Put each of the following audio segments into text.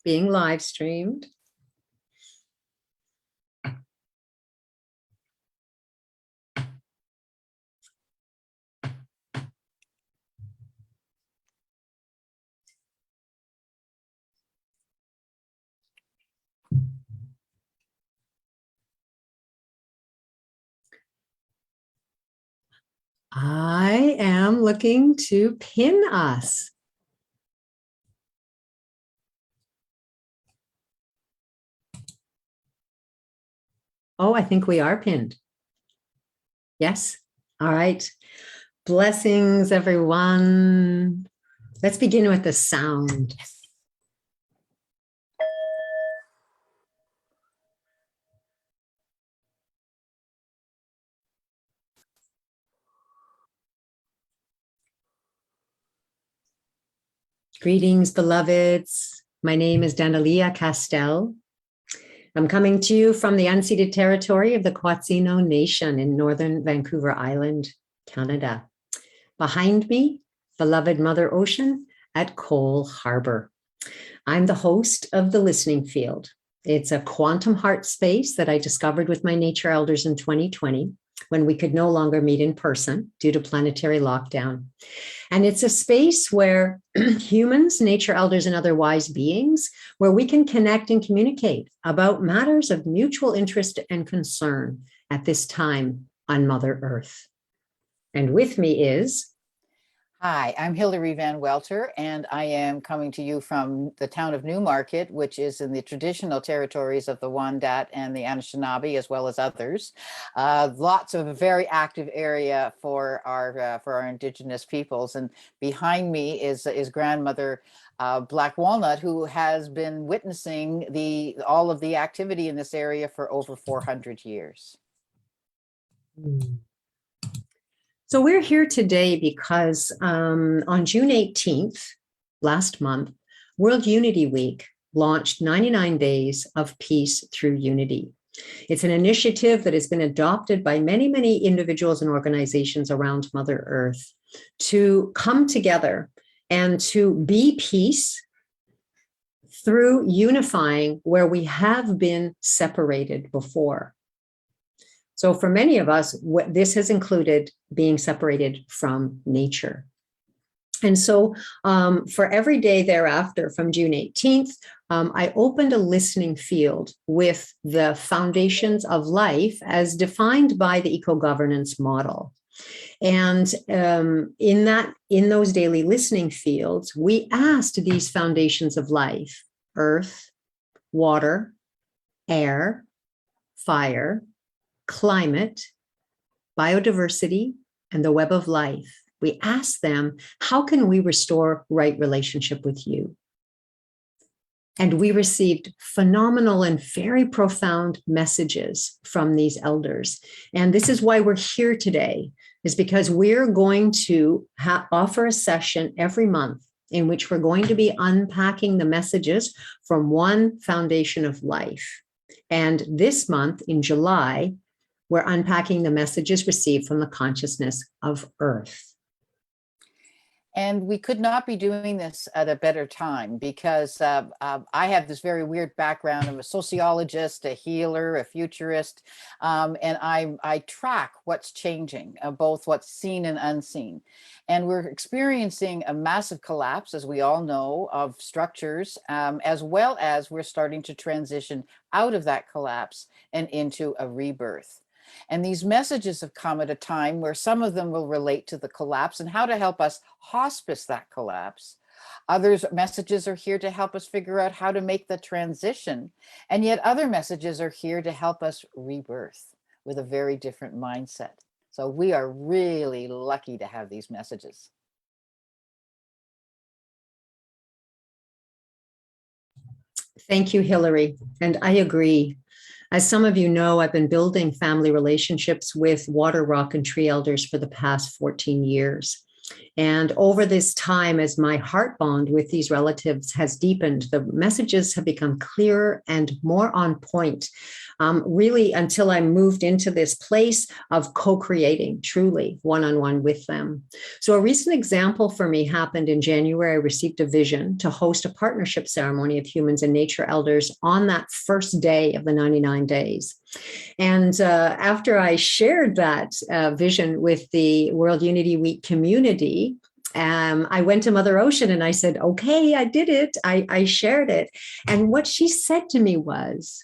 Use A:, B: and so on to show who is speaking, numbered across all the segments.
A: being live streamed. I am looking to pin us. Oh, I think we are pinned. Yes. All right. Blessings, everyone. Let's begin with the sound. Greetings, beloveds. My name is Danielea Castell. I'm coming to you from the unceded territory of the Quatsino Nation in northern Vancouver Island, Canada. Behind me, beloved Mother Ocean at Cole Harbor. I'm the host of The Listening Field. It's a quantum heart space that I discovered with my nature elders in 2020 when we could no longer meet in person due to planetary lockdown. And it's a space where humans, nature elders, and other wise beings, where we can connect and communicate about matters of mutual interest and concern at this time on Mother Earth. And with me is...
B: Hi, I'm Hilary Van Welter, and I am coming to you from the town of Newmarket, which is in the traditional territories of the Wendat and the Anishinaabe, as well as others. Lots of a very active area for our Indigenous peoples. And behind me is grandmother Black Walnut, who has been witnessing all of the activity in this area for over 400 years.
A: So we're here today because on June 18th, last month, World Unity Week launched 99 Days of Peace Through Unity. It's an initiative that has been adopted by many, many individuals and organizations around Mother Earth to come together and to be peace through unifying where we have been separated before. So for many of us, this has included being separated from nature. And so for every day thereafter, from June 18th, I opened a listening field with the foundations of life as defined by the eco-governance model. And in those daily listening fields, we asked these foundations of life: earth, water, air, fire, climate, biodiversity, and the web of life. We asked them, how can we restore right relationship with you? And we received phenomenal and very profound messages from these elders. And this is why we're here today, is because we're going to offer a session every month in which we're going to be unpacking the messages from one foundation of life. And this month in July, we're unpacking the messages received from the consciousness of Earth.
B: And we could not be doing this at a better time because I have this very weird background. I'm a sociologist, a healer, a futurist, and I track what's changing, both what's seen and unseen. And we're experiencing a massive collapse, as we all know, of structures, as well as we're starting to transition out of that collapse and into a rebirth. And these messages have come at a time where some of them will relate to the collapse and how to help us hospice that collapse. Others messages are here to help us figure out how to make the transition. And yet other messages are here to help us rebirth with a very different mindset. So we are really lucky to have these messages.
A: Thank you, Hilary. And I agree. As some of you know, I've been building family relationships with water, rock, and tree elders for the past 14 years. And over this time, as my heart bond with these relatives has deepened, the messages have become clearer and more on point, really until I moved into this place of co-creating truly one-on-one with them. So a recent example for me happened in January. I received a vision to host a partnership ceremony of humans and nature elders on that first day of the 99 days. And after I shared that vision with the World Unity Week community, I went to Mother Ocean and I said, okay, I did it. I shared it. And what she said to me was,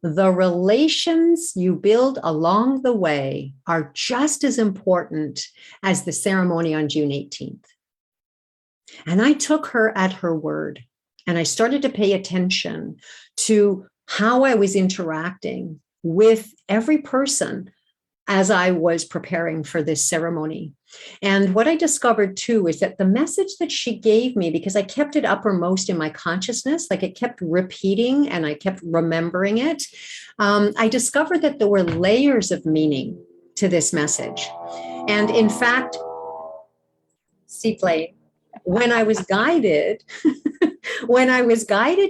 A: the relations you build along the way are just as important as the ceremony on June 18th. And I took her at her word, and I started to pay attention to how I was interacting with every person as I was preparing for this ceremony. And what I discovered too is that the message that she gave me, because I kept it uppermost in my consciousness, like it kept repeating and I kept remembering it, I discovered that there were layers of meaning to this message. And in fact, seaplane, when I was guided,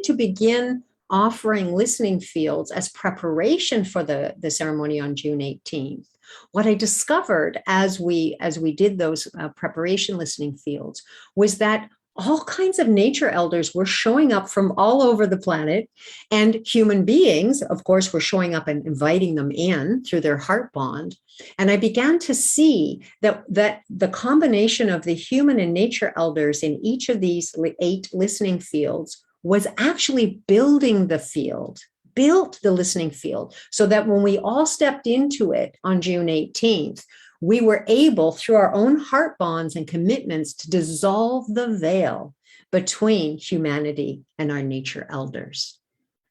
A: to begin offering listening fields as preparation for the ceremony on June 18th, what I discovered as we did those preparation listening fields was that all kinds of nature elders were showing up from all over the planet, and human beings, of course, were showing up and inviting them in through their heart bond. And I began to see that the combination of the human and nature elders in each of these 8 listening fields was actually building the field, built the listening field, so that when we all stepped into it on June 18th, we were able, through our own heart bonds and commitments, to dissolve the veil between humanity and our nature elders.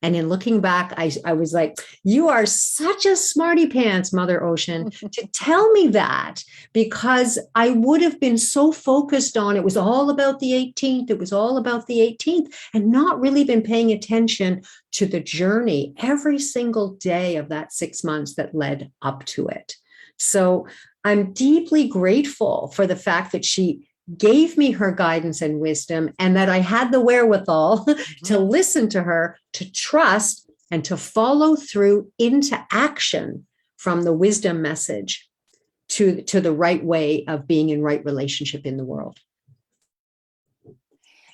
A: And in looking back, I was like, you are such a smarty pants, Mother Ocean, to tell me that, because I would have been so focused on it was all about the 18th. It was all about the 18th, and not really been paying attention to the journey every single day of that 6 months that led up to it. So I'm deeply grateful for the fact that she gave me her guidance and wisdom, and that I had the wherewithal to listen to her, to trust, and to follow through into action from the wisdom message to the right way of being in right relationship in the world.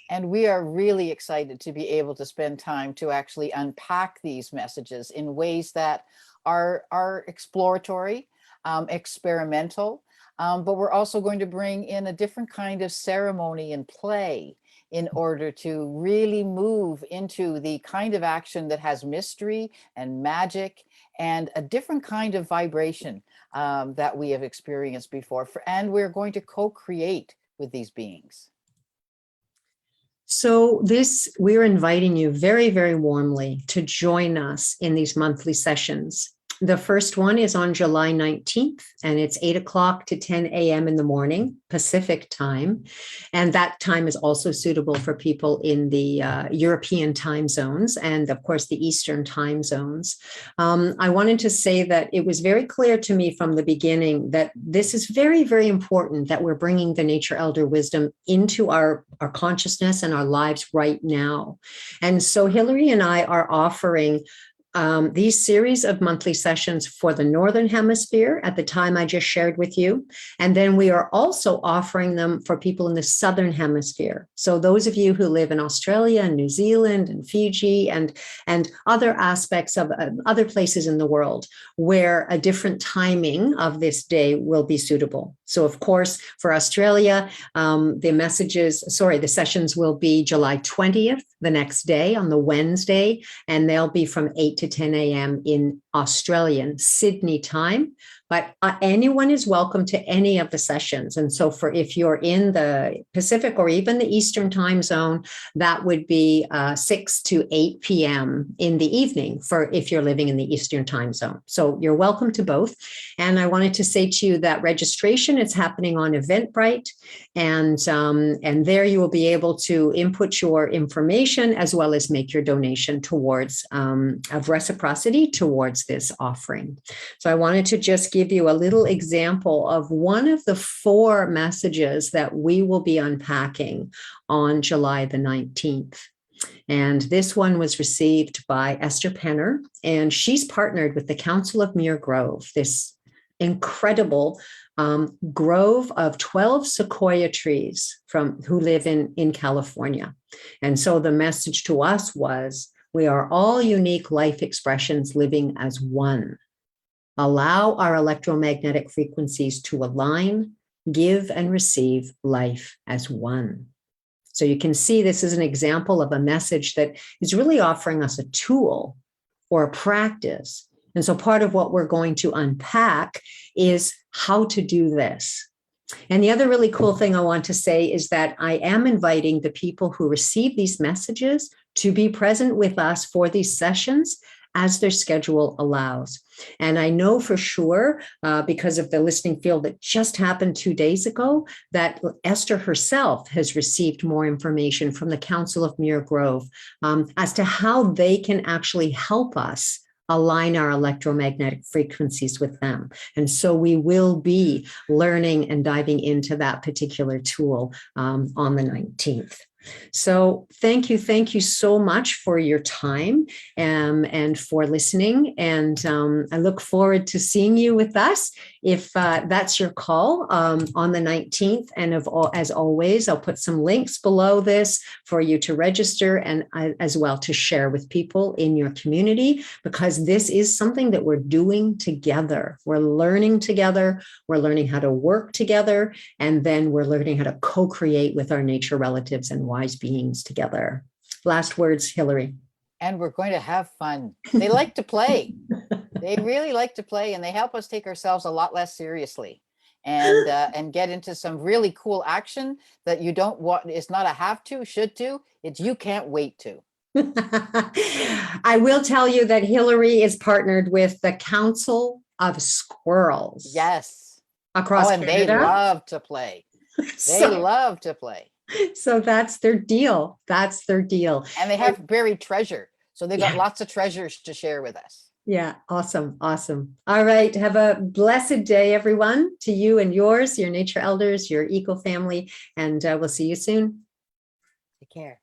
B: And we are really excited to be able to spend time to actually unpack these messages in ways that are exploratory, experimental, but we're also going to bring in a different kind of ceremony and play in order to really move into the kind of action that has mystery and magic and a different kind of vibration that we have experienced before. And we're going to co-create with these beings.
A: So we're inviting you very, very warmly to join us in these monthly sessions. The first one is on July 19th, and it's 8 o'clock to 10 a.m. in the morning, Pacific time. And that time is also suitable for people in the European time zones and, of course, the Eastern time zones. I wanted to say that it was very clear to me from the beginning that this is very, very important, that we're bringing the nature elder wisdom into our consciousness and our lives right now. And so Hilary and I are offering these series of monthly sessions for the Northern Hemisphere at the time I just shared with you. And then we are also offering them for people in the Southern Hemisphere. So those of you who live in Australia and New Zealand and Fiji and other aspects of other places in the world where a different timing of this day will be suitable. So of course, for Australia, the sessions will be July 20th, the next day on the Wednesday, and they'll be from 8 to 10 a.m. in Australian Sydney time. But anyone is welcome to any of the sessions. And so if you're in the Pacific or even the Eastern time zone, that would be 6 to 8 p.m. in the evening if you're living in the Eastern time zone. So you're welcome to both. And I wanted to say to you that registration is happening on Eventbrite. And there you will be able to input your information as well as make your donation towards of reciprocity towards this offering. So I wanted to just give give you a little example of one of the 4 messages that we will be unpacking on July the 19th. And this one was received by Esther Penner, and she's partnered with the Council of Muir Grove, this incredible grove of 12 sequoia trees who live in California. And so the message to us was, we are all unique life expressions living as one. Allow our electromagnetic frequencies to align, give and receive life as one. So you can see this is an example of a message that is really offering us a tool or a practice. And so part of what we're going to unpack is how to do this. And the other really cool thing I want to say is that I am inviting the people who receive these messages to be present with us for these sessions as their schedule allows. And I know for sure, because of the listening field that just happened 2 days ago, that Esther herself has received more information from the Council of Muir Grove as to how they can actually help us align our electromagnetic frequencies with them. And so we will be learning and diving into that particular tool on the 19th. So thank you so much for your time and for listening. And I look forward to seeing you with us if that's your call on the 19th. And as always, I'll put some links below this for you to register and as well to share with people in your community, because this is something that we're doing together. We're learning together. We're learning how to work together. And then we're learning how to co-create with our nature relatives and wise beings together. Last words, Hilary.
B: And we're going to have fun. They like to play. They really like to play, and they help us take ourselves a lot less seriously and get into some really cool action that you don't want. It's not a have to, should to, it's you can't wait to.
A: I will tell you that Hilary is partnered with the Council of Squirrels.
B: Yes.
A: Across
B: and
A: Canada.
B: They love to play. They love to play.
A: So that's their deal. That's their deal.
B: And they have buried treasure. So they got lots of treasures to share with us.
A: Yeah. Awesome. Awesome. All right. Have a blessed day, everyone, to you and yours, your nature elders, your eco family, and we'll see you soon.
B: Take care.